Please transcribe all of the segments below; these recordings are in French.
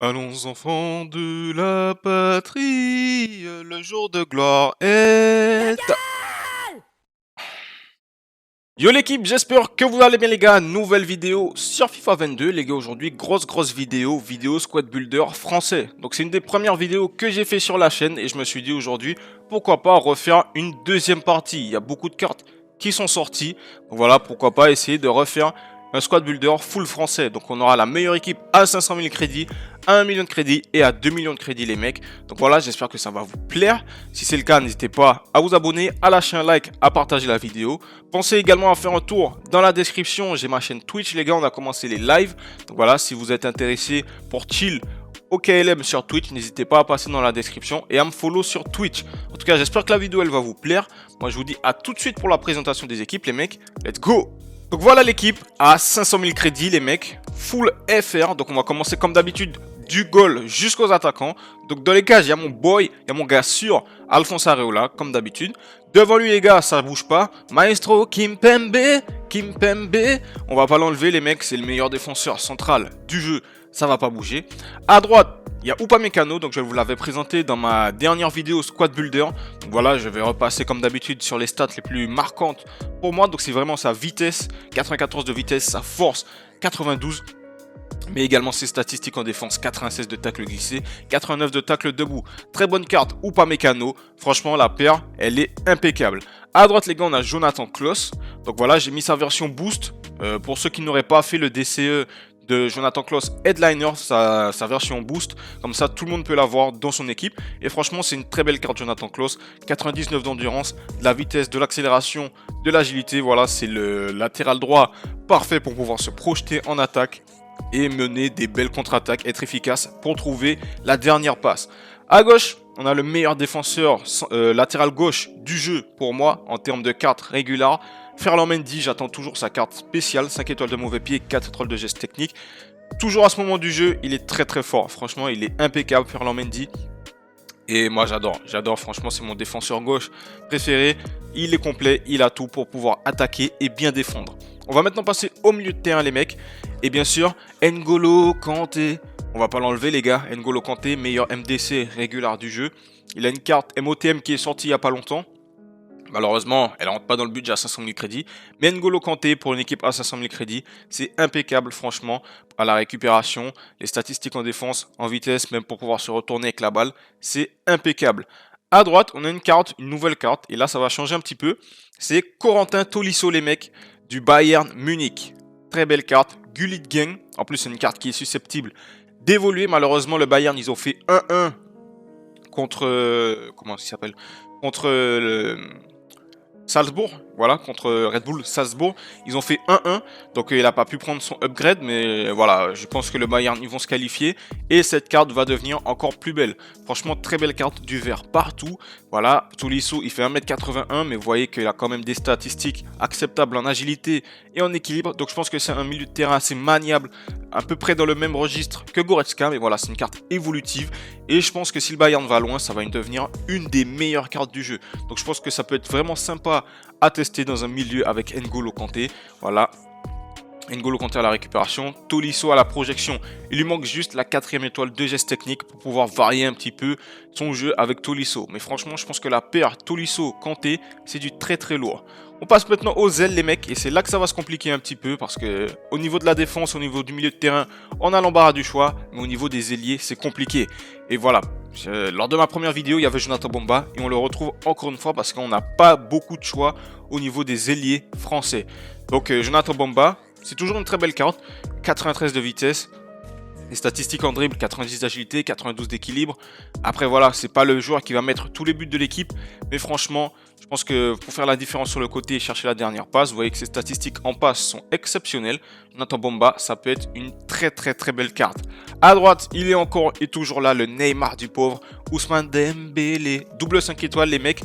Allons enfants de la patrie, le jour de gloire est... Yo l'équipe, j'espère que vous allez bien les gars, nouvelle vidéo sur FIFA 22, les gars aujourd'hui, grosse vidéo squad builder français. Donc c'est une des premières vidéos que j'ai fait sur la chaîne et je me suis dit aujourd'hui, pourquoi pas refaire une deuxième partie. Il y a beaucoup de cartes qui sont sorties, donc voilà, pourquoi pas essayer de refaire un squad builder full français. Donc on aura la meilleure équipe à 500 000 crédits, à 1 million de crédits et à 2 millions de crédits les mecs. Donc voilà, j'espère que ça va vous plaire. Si c'est le cas, n'hésitez pas à vous abonner, à lâcher un like, à partager la vidéo. Pensez également à faire un tour dans la description, j'ai ma chaîne Twitch les gars, on a commencé les lives. Donc voilà, si vous êtes intéressé pour chill au KLM sur Twitch, n'hésitez pas à passer dans la description et à me follow sur Twitch. En tout cas, j'espère que la vidéo elle va vous plaire. Moi je vous dis à tout de suite pour la présentation des équipes les mecs. Let's go! Donc voilà l'équipe à 500 000 crédits les mecs, full FR. Donc on va commencer comme d'habitude du goal jusqu'aux attaquants. Donc dans les cages, il y a mon boy, il y a mon gars sûr, Alphonse Areola, comme d'habitude. Devant lui les gars, ça bouge pas. Maestro Kimpembe. On va pas l'enlever les mecs, c'est le meilleur défenseur central du jeu, ça va pas bouger. À droite, il y a Upamecano, donc je vous l'avais présenté dans ma dernière vidéo Squad Builder. Donc voilà, je vais repasser comme d'habitude sur les stats les plus marquantes pour moi. Donc c'est vraiment sa vitesse, 94 de vitesse, sa force, 92. Mais également ses statistiques en défense, 96 de tacle glissé, 89 de tacle debout. Très bonne carte, Upamecano. Franchement, la paire, elle est impeccable. À droite, les gars, on a Jonathan Klaus. Donc voilà, j'ai mis sa version boost. Pour ceux qui n'auraient pas fait le DCE de Jonathan Klaus Headliner, sa version boost. Comme ça, tout le monde peut l'avoir dans son équipe. Et franchement, c'est une très belle carte Jonathan Klaus. 99 d'endurance, de la vitesse, de l'accélération, de l'agilité. Voilà, c'est le latéral droit parfait pour pouvoir se projeter en attaque et mener des belles contre-attaques, être efficace pour trouver la dernière passe. À gauche, on a le meilleur défenseur latéral gauche du jeu pour moi en termes de carte régulière. Ferland Mendy, j'attends toujours sa carte spéciale, 5 étoiles de mauvais pied, 4 étoiles de geste technique. Toujours à ce moment du jeu, il est très fort. Franchement, il est impeccable, Ferland Mendy. Et moi j'adore, franchement c'est mon défenseur gauche préféré. Il est complet, il a tout pour pouvoir attaquer et bien défendre. On va maintenant passer au milieu de terrain les mecs. Et bien sûr, N'Golo Kanté. On va pas l'enlever les gars. N'Golo Kanté, meilleur MDC régulier du jeu. Il a une carte MOTM qui est sortie il y a pas longtemps. Malheureusement, elle rentre pas dans le budget à 500 000 crédits. Mais N'Golo Kanté pour une équipe à 500 000 crédits, c'est impeccable franchement. À la récupération, les statistiques en défense, en vitesse, même pour pouvoir se retourner avec la balle, c'est impeccable. À droite, on a une carte, une nouvelle carte. Et là, ça va changer un petit peu. C'est Corentin Tolisso les mecs du Bayern Munich. Très belle carte. Gullit Gang. En plus, c'est une carte qui est susceptible d'évoluer. Malheureusement, le Bayern, ils ont fait 1-1 contre... comment ça s'appelle? Contre Salzbourg, voilà, contre Red Bull Salzbourg, ils ont fait 1-1, donc il n'a pas pu prendre son upgrade, mais voilà, je pense que le Bayern, ils vont se qualifier, et cette carte va devenir encore plus belle. Franchement, très belle carte, du vert partout, voilà, Tolisso, il fait 1m81, mais vous voyez qu'il a quand même des statistiques acceptables en agilité et en équilibre, donc je pense que c'est un milieu de terrain assez maniable, à peu près dans le même registre que Goretzka, mais voilà, c'est une carte évolutive, et je pense que si le Bayern va loin, ça va devenir une des meilleures cartes du jeu, donc je pense que ça peut être vraiment sympa à tester dans un milieu avec N'Golo Kanté. Voilà, N'Golo Kanté à la récupération, Tolisso à la projection. Il lui manque juste la 4e étoile de geste technique pour pouvoir varier un petit peu son jeu avec Tolisso. Mais franchement, je pense que la paire Tolisso-Kanté, c'est du très lourd. On passe maintenant aux ailes les mecs et c'est là que ça va se compliquer un petit peu parce que au niveau de la défense, au niveau du milieu de terrain, on a l'embarras du choix, mais au niveau des ailiers, c'est compliqué. Et voilà, lors de ma première vidéo, il y avait Jonathan Bomba et on le retrouve encore une fois parce qu'on n'a pas beaucoup de choix au niveau des ailiers français. Donc Jonathan Bomba, c'est toujours une très belle carte, 93 de vitesse. Les statistiques en dribble, 90 d'agilité, 92 d'équilibre. Après voilà, c'est pas le joueur qui va mettre tous les buts de l'équipe, mais franchement, je pense que pour faire la différence sur le côté et chercher la dernière passe, vous voyez que ses statistiques en passe sont exceptionnelles. Jonathan Bomba, ça peut être une très belle carte. À droite, il est encore et toujours là, le Neymar du pauvre, Ousmane Dembélé, double 5 étoiles les mecs.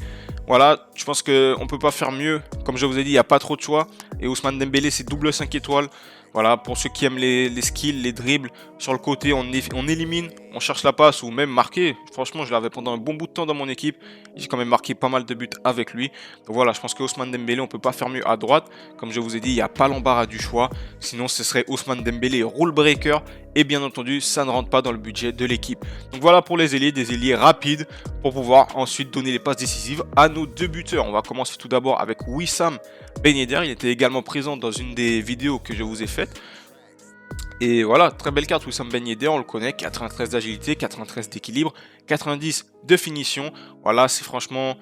Voilà, je pense qu'on ne peut pas faire mieux. Comme je vous ai dit, il n'y a pas trop de choix. Et Ousmane Dembélé, c'est double 5 étoiles. Voilà, pour ceux qui aiment les skills, les dribbles, sur le côté, on élimine, on cherche la passe ou même marquer. Franchement, je l'avais pendant un bon bout de temps dans mon équipe. J'ai quand même marqué pas mal de buts avec lui. Donc voilà, je pense que Ousmane Dembélé, on peut pas faire mieux à droite. Comme je vous ai dit, il n'y a pas l'embarras du choix. Sinon, ce serait Ousmane Dembélé rule breaker. Et bien entendu, ça ne rentre pas dans le budget de l'équipe. Donc voilà pour les ailiers, des ailiers rapides pour pouvoir ensuite donner les passes décisives à nos deux buteurs. On va commencer tout d'abord avec Wissam Ben Yedder. Il était également présent dans une des vidéos que je vous ai faites. Et voilà, très belle carte, Wissam Ben Yedder, on le connaît, 93 d'agilité, 93 d'équilibre, 90 de finition. Voilà, c'est franchement...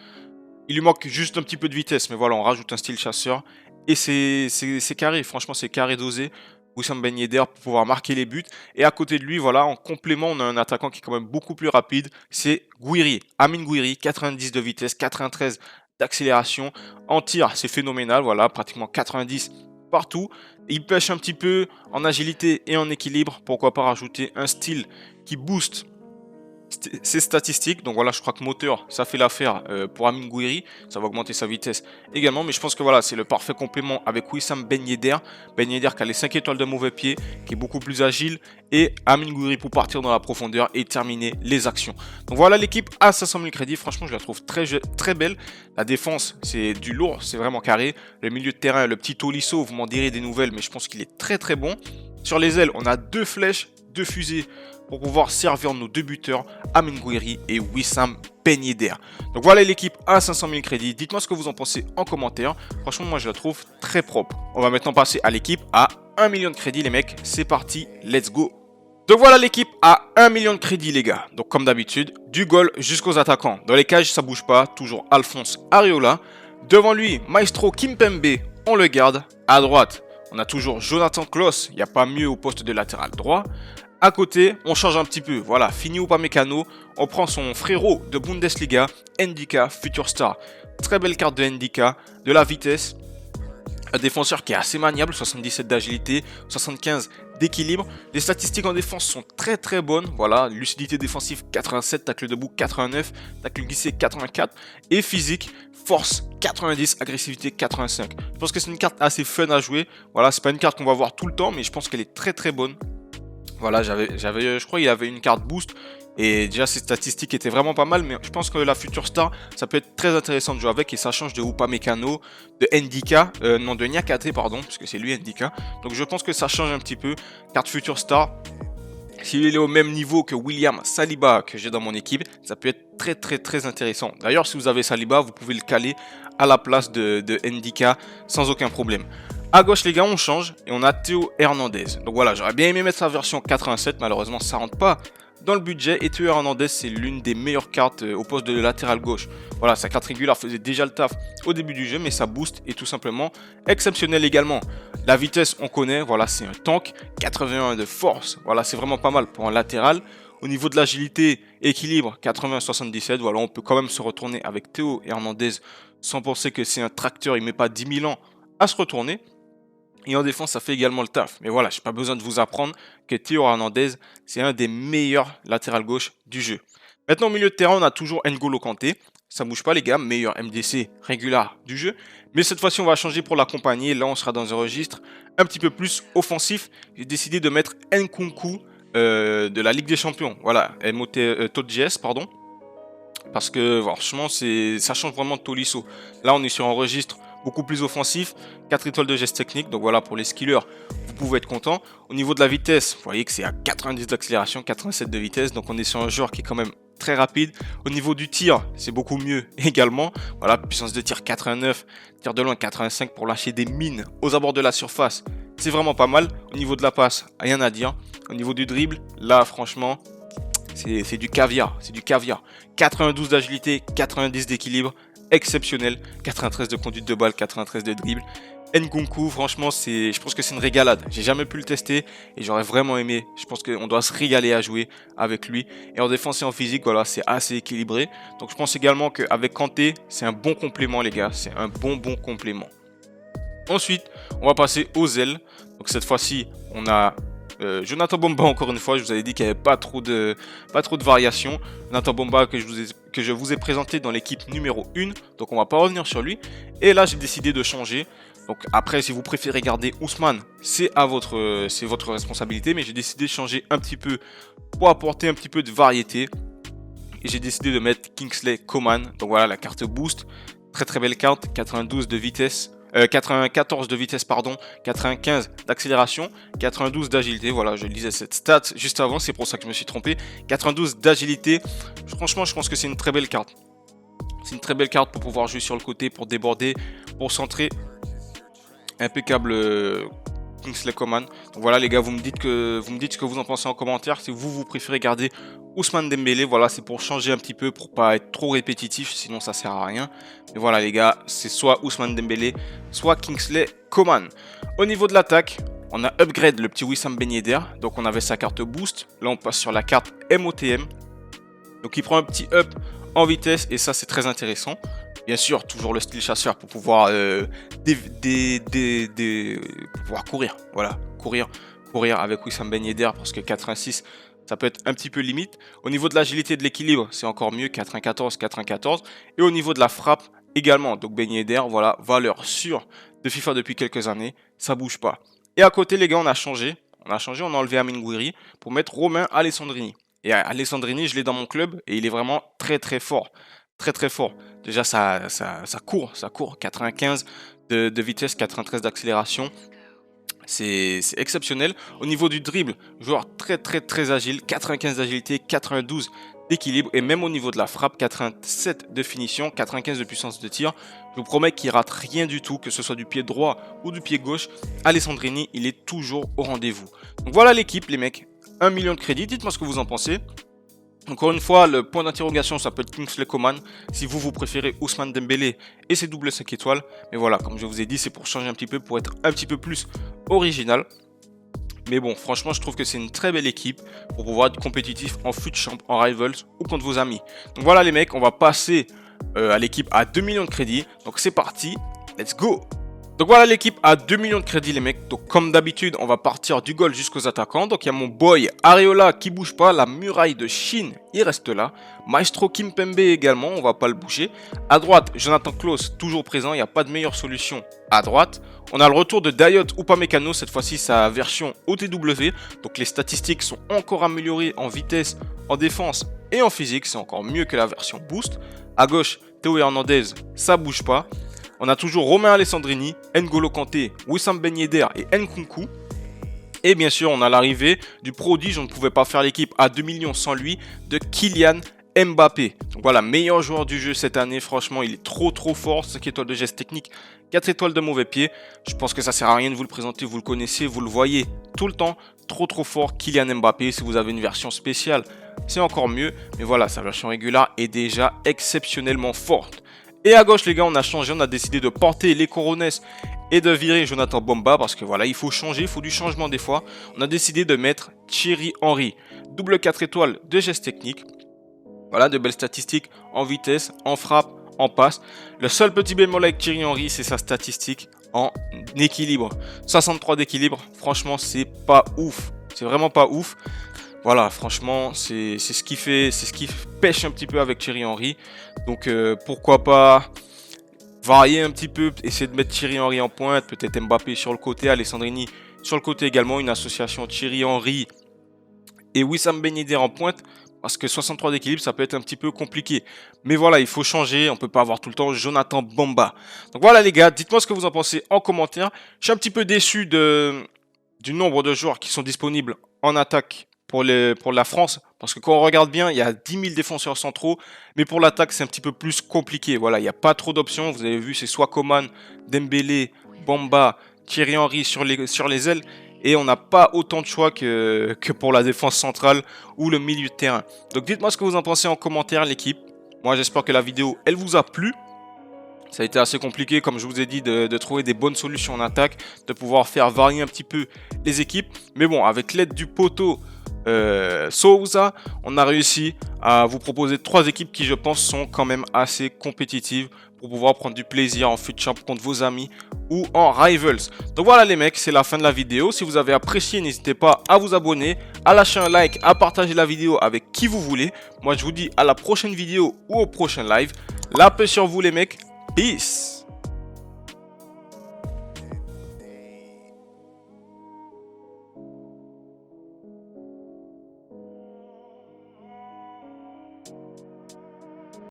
Il lui manque juste un petit peu de vitesse, mais voilà, on rajoute un style chasseur. Et c'est carré, franchement, c'est carré dosé. Wissam Ben Yedder pour pouvoir marquer les buts. Et à côté de lui, voilà, en complément, on a un attaquant qui est quand même beaucoup plus rapide. C'est Gouiri, Amine Gouiri, 90 de vitesse, 93 d'accélération. En tir, c'est phénoménal, voilà, pratiquement 90 partout. Il pêche un petit peu en agilité et en équilibre. Pourquoi pas rajouter un style qui booste ses statistiques. Donc voilà, je crois que moteur, ça fait l'affaire pour Amine Gouiri. Ça va augmenter sa vitesse également. Mais je pense que voilà, c'est le parfait complément avec Wissam Ben Yedder. Ben Yedder qui a les 5 étoiles de mauvais pied, qui est beaucoup plus agile. Et Amine Gouiri pour partir dans la profondeur et terminer les actions. Donc voilà l'équipe à 500 000 crédits. Franchement, je la trouve très belle. La défense, c'est du lourd, c'est vraiment carré. Le milieu de terrain, le petit Tolisso, vous m'en direz des nouvelles, mais je pense qu'il est très bon. Sur les ailes, on a 2 flèches, 2 fusées pour pouvoir servir nos deux buteurs, Amine Gouiri et Wissam Ben Yedder. Donc voilà l'équipe à 500 000 crédits. Dites-moi ce que vous en pensez en commentaire. Franchement, moi je la trouve très propre. On va maintenant passer à l'équipe à 1 million de crédits, les mecs. C'est parti, let's go. Donc voilà l'équipe à 1 million de crédits, les gars. Donc comme d'habitude, du goal jusqu'aux attaquants. Dans les cages, ça bouge pas. Toujours Alphonse Areola. Devant lui, Maestro Kimpembe, on le garde. À droite, on a toujours Jonathan Klaus. Il n'y a pas mieux au poste de latéral droit. À côté, on change un petit peu. Voilà, Fini Upamecano. On prend son frérot de Bundesliga, Ndika, Future Star. Très belle carte de Ndika, de la vitesse. Un défenseur qui est assez maniable, 77 d'agilité, 75 d'équilibre. Les statistiques en défense sont très bonnes. Voilà, lucidité défensive 87, tacle debout 89, tacle glissé 84. Et physique, force 90, agressivité 85. Je pense que c'est une carte assez fun à jouer. Voilà, c'est pas une carte qu'on va voir tout le temps, mais je pense qu'elle est très bonne. Voilà, je crois qu'il avait une carte boost et déjà ses statistiques étaient vraiment pas mal, mais je pense que la Future Star, ça peut être très intéressant de jouer avec et ça change de Upamecano, de Ndika, non de Niakate pardon, parce que c'est lui Ndika. Donc je pense que ça change un petit peu. Carte Future Star, s'il est au même niveau que William Saliba que j'ai dans mon équipe, ça peut être très intéressant. D'ailleurs, si vous avez Saliba, vous pouvez le caler à la place de Ndika sans aucun problème. À gauche les gars, on change et on a Théo Hernandez. Donc voilà, j'aurais bien aimé mettre sa version 87, malheureusement ça rentre pas dans le budget. Et Théo Hernandez, c'est l'une des meilleures cartes au poste de latéral gauche. Voilà, sa carte régulière faisait déjà le taf au début du jeu, mais sa boost est tout simplement exceptionnelle également. La vitesse, on connaît, voilà, c'est un tank, 81 de force. Voilà, c'est vraiment pas mal pour un latéral. Au niveau de l'agilité, équilibre, 80-77. Voilà, on peut quand même se retourner avec Théo Hernandez sans penser que c'est un tracteur, il met pas 10 000 ans à se retourner. Et en défense, ça fait également le taf. Mais voilà, je n'ai pas besoin de vous apprendre que Théo Hernandez, c'est un des meilleurs latéral gauche du jeu. Maintenant, au milieu de terrain, on a toujours N'Golo Kanté. Ça ne bouge pas, les gars. Meilleur MDC régulier du jeu. Mais cette fois-ci, on va changer pour l'accompagner. Là, on sera dans un registre un petit peu plus offensif. J'ai décidé de mettre Nkunku de la Ligue des Champions. Voilà, TOTGS, pardon. Parce que, franchement, ça change vraiment de Tolisso. Là, on est sur un registre beaucoup plus offensif, 4 étoiles de geste technique, donc voilà pour les skillers, vous pouvez être content. Au niveau de la vitesse, vous voyez que c'est à 90 d'accélération, 87 de vitesse, donc on est sur un joueur qui est quand même très rapide. Au niveau du tir, c'est beaucoup mieux également. Voilà, puissance de tir 89, tir de loin 85 pour lâcher des mines aux abords de la surface. C'est vraiment pas mal. Au niveau de la passe, rien à dire. Au niveau du dribble, là franchement, c'est du caviar, 92 d'agilité, 90 d'équilibre. Exceptionnel, 93 de conduite de balle, 93 de dribble. Nkunku, franchement, je pense que c'est une régalade. J'ai jamais pu le tester et j'aurais vraiment aimé. Je pense qu'on doit se régaler à jouer avec lui. Et en défense et en physique, voilà, c'est assez équilibré. Donc je pense également qu'avec Kanté, c'est un bon complément, les gars. C'est un bon complément. Ensuite, on va passer aux ailes. Donc cette fois-ci, on a Jonathan Bomba, encore une fois, je vous avais dit qu'il n'y avait pas trop de variations. Jonathan Bomba que je vous ai présenté dans l'équipe numéro 1, donc on va pas revenir sur lui. Et là, j'ai décidé de changer. Donc après, si vous préférez garder Ousmane, c'est votre responsabilité. Mais j'ai décidé de changer un petit peu pour apporter un petit peu de variété. Et j'ai décidé de mettre Kingsley Coman. Donc voilà, la carte boost. Très très belle carte. 92 de vitesse. 94 de vitesse, pardon. 95 d'accélération. 92 d'agilité. Voilà, je lisais cette stat juste avant. C'est pour ça que je me suis trompé. 92 d'agilité. Franchement, je pense que c'est une très belle carte. C'est une très belle carte pour pouvoir jouer sur le côté, pour déborder, pour centrer. Impeccable Kingsley Coman. Donc voilà les gars, vous me dites ce que vous en pensez en commentaire. Si vous préférez garder Ousmane Dembélé, voilà, c'est pour changer un petit peu, pour pas être trop répétitif, sinon ça sert à rien. Mais voilà les gars, c'est soit Ousmane Dembélé, soit Kingsley Coman. Au niveau de l'attaque, on a upgrade le petit Wissam Ben Yedder. Donc on avait sa carte boost. Là on passe sur la carte MOTM. Donc il prend un petit up en vitesse et ça c'est très intéressant. Bien sûr, toujours le style chasseur pour pouvoir, pouvoir courir. Voilà, courir avec Wissam Ben Yedder parce que 86, ça peut être un petit peu limite. Au niveau de l'agilité et de l'équilibre, c'est encore mieux, 94. Et au niveau de la frappe également, donc Ben Yedder, voilà, valeur sûre de FIFA depuis quelques années, ça bouge pas. Et à côté les gars, on a changé, on a enlevé Amine Gouiri pour mettre Romain Alessandrini. Et Alessandrini, je l'ai dans mon club et il est vraiment très très fort. Très très fort. Déjà ça court. 95 de vitesse, 93 d'accélération. C'est exceptionnel. Au niveau du dribble, joueur très agile. 95 d'agilité, 92 d'équilibre. Et même au niveau de la frappe, 87 de finition, 95 de puissance de tir. Je vous promets qu'il rate rien du tout, que ce soit du pied droit ou du pied gauche. Alessandrini, il est toujours au rendez-vous. Donc voilà l'équipe les mecs. 1 million de crédits, dites-moi ce que vous en pensez. Encore une fois, le point d'interrogation, ça peut être Kingsley Coman. Si vous préférez Ousmane Dembélé et ses doubles 5 étoiles. Mais voilà, comme je vous ai dit, c'est pour changer un petit peu, pour être un petit peu plus original. Mais bon, franchement, je trouve que c'est une très belle équipe pour pouvoir être compétitif en FUT Champ, en Rivals ou contre vos amis. Donc voilà les mecs, on va passer à l'équipe à 2 millions de crédits. Donc c'est parti, let's go! Donc voilà l'équipe à 2 millions de crédits les mecs. Donc comme d'habitude on va partir du goal jusqu'aux attaquants. Donc il y a mon boy Areola qui bouge pas. La muraille de Chine il reste là. Maestro Kimpembe également, on va pas le bouger. À droite Jonathan Klaus toujours présent. Il n'y a pas de meilleure solution à droite. On a le retour de Dayot Upamecano. Cette fois-ci sa version OTW. Donc les statistiques sont encore améliorées en vitesse, en défense et en physique. C'est encore mieux que la version boost. À gauche Théo Hernandez, ça bouge pas. On a toujours Romain Alessandrini, N'Golo Kanté, Wissam Ben Yedder et Nkunku. Et bien sûr, on a l'arrivée du prodige, on ne pouvait pas faire l'équipe à 2 millions sans lui, de Kylian Mbappé. Donc voilà, meilleur joueur du jeu cette année, franchement, il est trop fort. 5 étoiles de geste technique, 4 étoiles de mauvais pied. Je pense que ça sert à rien de vous le présenter, vous le connaissez, vous le voyez tout le temps. Trop fort, Kylian Mbappé. Si vous avez une version spéciale, c'est encore mieux. Mais voilà, sa version régulière est déjà exceptionnellement forte. Et à gauche les gars, on a changé, on a décidé de porter les Corones et de virer Jonathan Bomba parce que voilà, il faut changer, il faut du changement des fois. On a décidé de mettre Thierry Henry, double 4 étoiles de geste technique. Voilà, de belles statistiques en vitesse, en frappe, en passe. Le seul petit bémol avec Thierry Henry, c'est sa statistique en équilibre. 63 d'équilibre, franchement, c'est pas ouf. C'est vraiment pas ouf. Voilà, franchement, c'est ce qui pêche un petit peu avec Thierry Henry. Donc, pourquoi pas varier un petit peu, essayer de mettre Thierry Henry en pointe, peut-être Mbappé sur le côté, Alessandrini sur le côté également, une association Thierry Henry et Wissam Ben Yedder en pointe, parce que 63 d'équilibre, ça peut être un petit peu compliqué. Mais voilà, il faut changer, on peut pas avoir tout le temps Jonathan Bomba. Donc voilà les gars, dites-moi ce que vous en pensez en commentaire. Je suis un petit peu déçu du nombre de joueurs qui sont disponibles en attaque pour la France, parce que quand on regarde bien, il y a 10 000 défenseurs centraux, mais pour l'attaque, c'est un petit peu plus compliqué. Voilà, il n'y a pas trop d'options. Vous avez vu, c'est soit Coman, Dembélé, Bomba, Thierry Henry sur les ailes, et on n'a pas autant de choix que pour la défense centrale ou le milieu de terrain. Donc dites-moi ce que vous en pensez en commentaire, l'équipe. Moi, j'espère que la vidéo, elle vous a plu. Ça a été assez compliqué, comme je vous ai dit, de trouver des bonnes solutions en attaque, de pouvoir faire varier un petit peu les équipes. Mais bon, avec l'aide du poteau Souza, on a réussi à vous proposer 3 équipes qui je pense sont quand même assez compétitives pour pouvoir prendre du plaisir en FUT Champ contre vos amis ou en Rivals. Donc voilà les mecs, c'est la fin de la vidéo. Si vous avez apprécié, n'hésitez pas à vous abonner, à lâcher un like, à partager la vidéo avec qui vous voulez. Moi je vous dis à la prochaine vidéo ou au prochain live. La paix sur vous les mecs, peace.